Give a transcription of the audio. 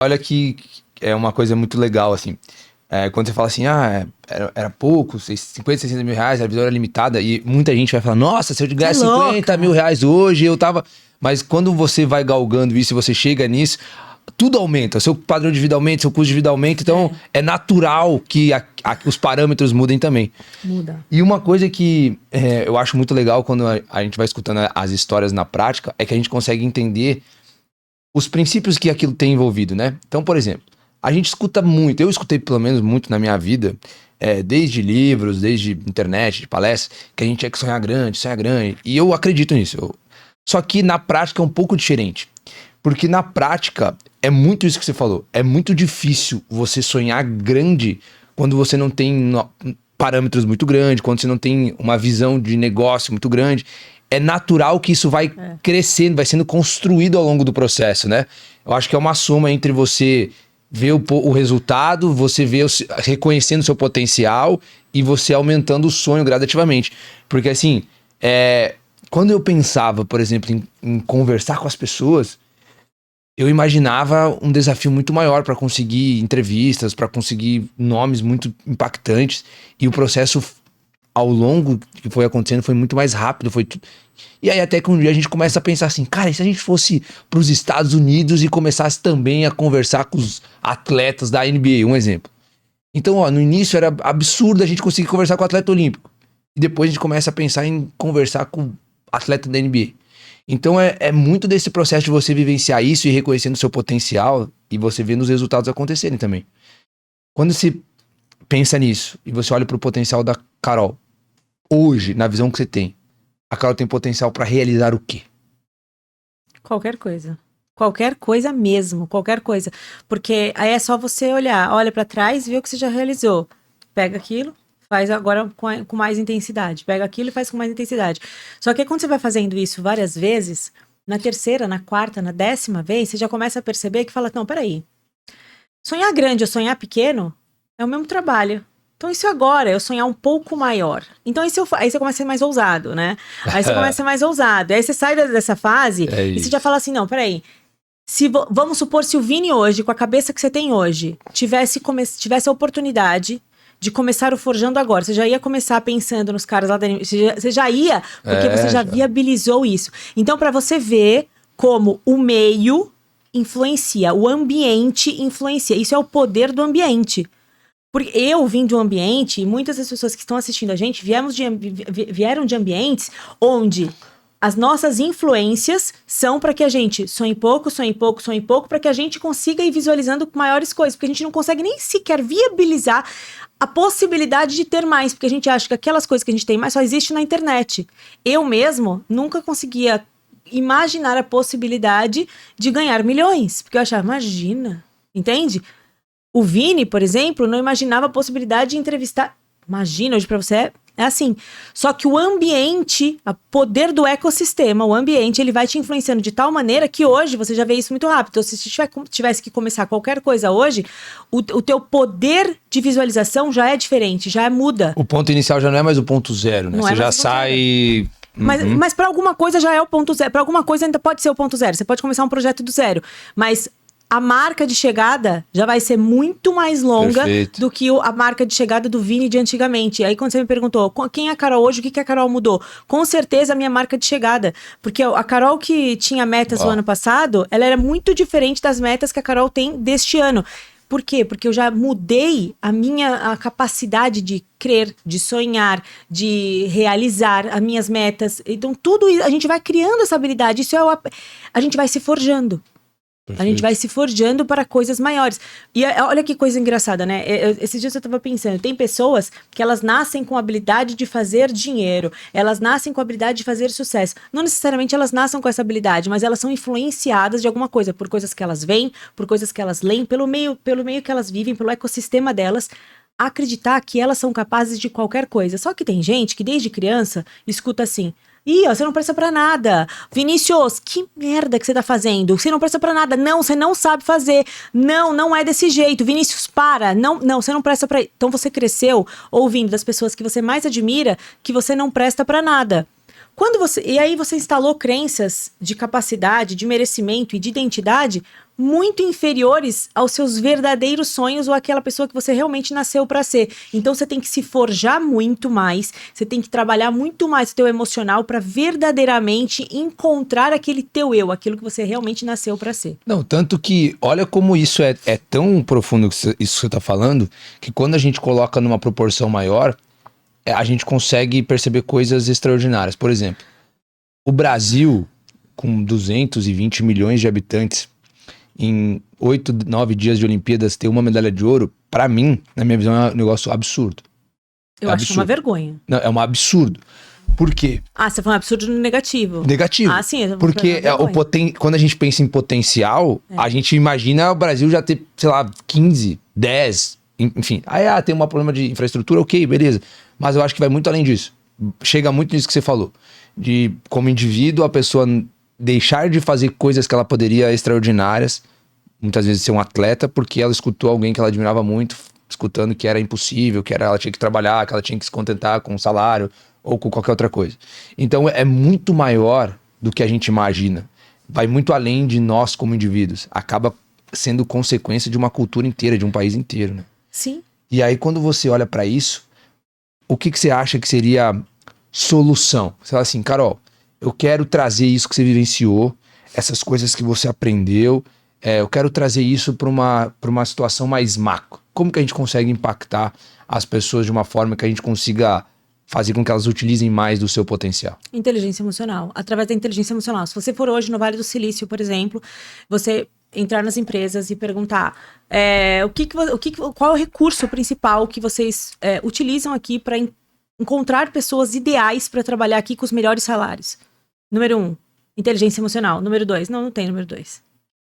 Olha que é uma coisa muito legal, assim. Quando você fala assim, era pouco, 50, 60 mil reais, a visão era limitada, e muita gente vai falar, nossa, se eu ganhasse 50 mil reais hoje, eu tava... Mas quando você vai galgando isso e você chega nisso, tudo aumenta, seu padrão de vida aumenta, seu custo de vida aumenta, então é natural que os parâmetros mudem também. Muda. E uma coisa que eu acho muito legal quando a gente vai escutando as histórias na prática, é que a gente consegue entender os princípios que aquilo tem envolvido, né? Então, por exemplo, a gente escuta muito, eu escutei pelo menos muito na minha vida, desde livros, desde internet, de palestras, que a gente tinha que sonhar grande, e eu acredito nisso. Só que na prática é um pouco diferente, porque na prática é muito isso que você falou, é muito difícil você sonhar grande quando você não tem parâmetros muito grandes, quando você não tem uma visão de negócio muito grande. É natural que isso vai crescendo, vai sendo construído ao longo do processo, né? Eu acho que é uma soma entre você ver o resultado, você ver reconhecendo o seu potencial e você aumentando o sonho gradativamente. Porque assim, quando eu pensava, por exemplo, em conversar com as pessoas, eu imaginava um desafio muito maior para conseguir entrevistas, para conseguir nomes muito impactantes, e o processo ao longo que foi acontecendo foi muito mais rápido, e aí até que um dia a gente começa a pensar assim, cara, e se a gente fosse para os Estados Unidos e começasse também a conversar com os atletas da NBA, um exemplo. Então, no início era absurdo a gente conseguir conversar com o atleta olímpico, e depois a gente começa a pensar em conversar com o atleta da NBA. Então é muito desse processo de você vivenciar isso e reconhecendo o seu potencial, e você vendo os resultados acontecerem também. Quando você pensa nisso e você olha para o potencial da Carol, hoje, na visão que você tem, a Carol tem potencial para realizar o quê? Qualquer coisa. Qualquer coisa mesmo, qualquer coisa. Porque aí é só você olha para trás e ver o que você já realizou. Pega aquilo, faz agora com mais intensidade. Pega aquilo e faz com mais intensidade. Só que quando você vai fazendo isso várias vezes, na terceira, na quarta, na 10ª vez, você já começa a perceber que fala, não, peraí. Sonhar grande ou sonhar pequeno é o mesmo trabalho. Então isso agora, eu sonhar um pouco maior. Então aí você começa a ser mais ousado, né? Aí você começa a ser mais ousado. Aí você sai dessa fase e você já fala assim, não, peraí. Vamos supor se o Vini hoje, com a cabeça que você tem hoje, tivesse a oportunidade de começar o Forjando agora. Você já ia começar pensando nos caras lá da... Você já ia, porque você já viabilizou isso. Então, para você ver como o meio influencia, o ambiente influencia. Isso é o poder do ambiente. Porque eu vim de um ambiente, e muitas das pessoas que estão assistindo a gente vieram de ambientes onde as nossas influências são para que a gente sonhe pouco, para que a gente consiga ir visualizando maiores coisas, porque a gente não consegue nem sequer viabilizar a possibilidade de ter mais, porque a gente acha que aquelas coisas que a gente tem mais só existe na internet. Eu mesmo nunca conseguia imaginar a possibilidade de ganhar milhões, porque eu achava, imagina, entende? O Vini, por exemplo, não imaginava a possibilidade de entrevistar. Imagina, hoje pra você é assim. Só que o ambiente, o poder do ecossistema, o ambiente, ele vai te influenciando de tal maneira que hoje você já vê isso muito rápido. Então, se tivesse que começar qualquer coisa hoje, o teu poder de visualização já é diferente, já muda. O ponto inicial já não é mais o ponto zero, né? Você já sai... Mas para alguma coisa já é o ponto zero. Para alguma coisa ainda pode ser o ponto zero. Você pode começar um projeto do zero. Mas a marca de chegada já vai ser muito mais longa do que a marca de chegada do Vini de antigamente. Aí quando você me perguntou quem é a Carol hoje, o que a Carol mudou? Com certeza a minha marca de chegada. Porque a Carol que tinha metas no ano passado, ela era muito diferente das metas que a Carol tem deste ano. Por quê? Porque eu já mudei a capacidade de crer, de sonhar, de realizar as minhas metas. Então tudo isso, a gente vai criando essa habilidade. Isso a gente vai se forjando. Perfeito. A gente vai se forjando para coisas maiores. E olha que coisa engraçada, né? Esses dias eu tava pensando, tem pessoas que elas nascem com a habilidade de fazer dinheiro, elas nascem com a habilidade de fazer sucesso. Não necessariamente elas nascem com essa habilidade, mas elas são influenciadas de alguma coisa, por coisas que elas veem, por coisas que elas leem, pelo meio que elas vivem, pelo ecossistema delas, acreditar que elas são capazes de qualquer coisa. Só que tem gente que desde criança escuta assim: ih, ó, você não presta pra nada. Vinícius, que merda que você tá fazendo? Você não presta pra nada. Não, você não sabe fazer. Não, não é desse jeito. Vinícius, para. Não, você não presta pra... Então você cresceu ouvindo das pessoas que você mais admira que você não presta pra nada. E aí você instalou crenças de capacidade, de merecimento e de identidade muito inferiores aos seus verdadeiros sonhos ou àquela pessoa que você realmente nasceu para ser. Então você tem que se forjar muito mais, você tem que trabalhar muito mais o teu emocional para verdadeiramente encontrar aquele teu eu, aquilo que você realmente nasceu para ser. Não, tanto que, olha como isso é tão profundo, isso que você tá falando, que quando a gente coloca numa proporção maior, a gente consegue perceber coisas extraordinárias. Por exemplo, o Brasil, com 220 milhões de habitantes, em 8, 9 dias de Olimpíadas, ter uma medalha de ouro, pra mim, na minha visão, é um negócio absurdo. Eu acho uma vergonha. Não, é um absurdo. Por quê? Você foi um absurdo no negativo. Negativo. Sim. Porque quando a gente pensa em potencial, a gente imagina o Brasil já ter, sei lá, 15, 10, enfim. Tem um problema de infraestrutura, ok, beleza. Mas eu acho que vai muito além disso. Chega muito nisso que você falou. De, como indivíduo, a pessoa deixar de fazer coisas que ela poderia extraordinárias, muitas vezes ser um atleta, porque ela escutou alguém que ela admirava muito, escutando que era impossível, que ela tinha que trabalhar, que ela tinha que se contentar com um salário ou com qualquer outra coisa. Então é muito maior do que a gente imagina. Vai muito além de nós como indivíduos. Acaba sendo consequência de uma cultura inteira, de um país inteiro, né? Sim. E aí quando você olha pra isso, o que você acha que seria solução? Você fala assim, Carol, eu quero trazer isso que você vivenciou, essas coisas que você aprendeu, eu quero trazer isso para uma situação mais macro. Como que a gente consegue impactar as pessoas de uma forma que a gente consiga fazer com que elas utilizem mais do seu potencial? Inteligência emocional. Através da inteligência emocional. Se você for hoje no Vale do Silício, por exemplo, você entrar nas empresas e perguntar qual é o recurso principal que vocês utilizam aqui para encontrar pessoas ideais para trabalhar aqui com os melhores salários. Número 1, inteligência emocional. Número 2, não tem número 2.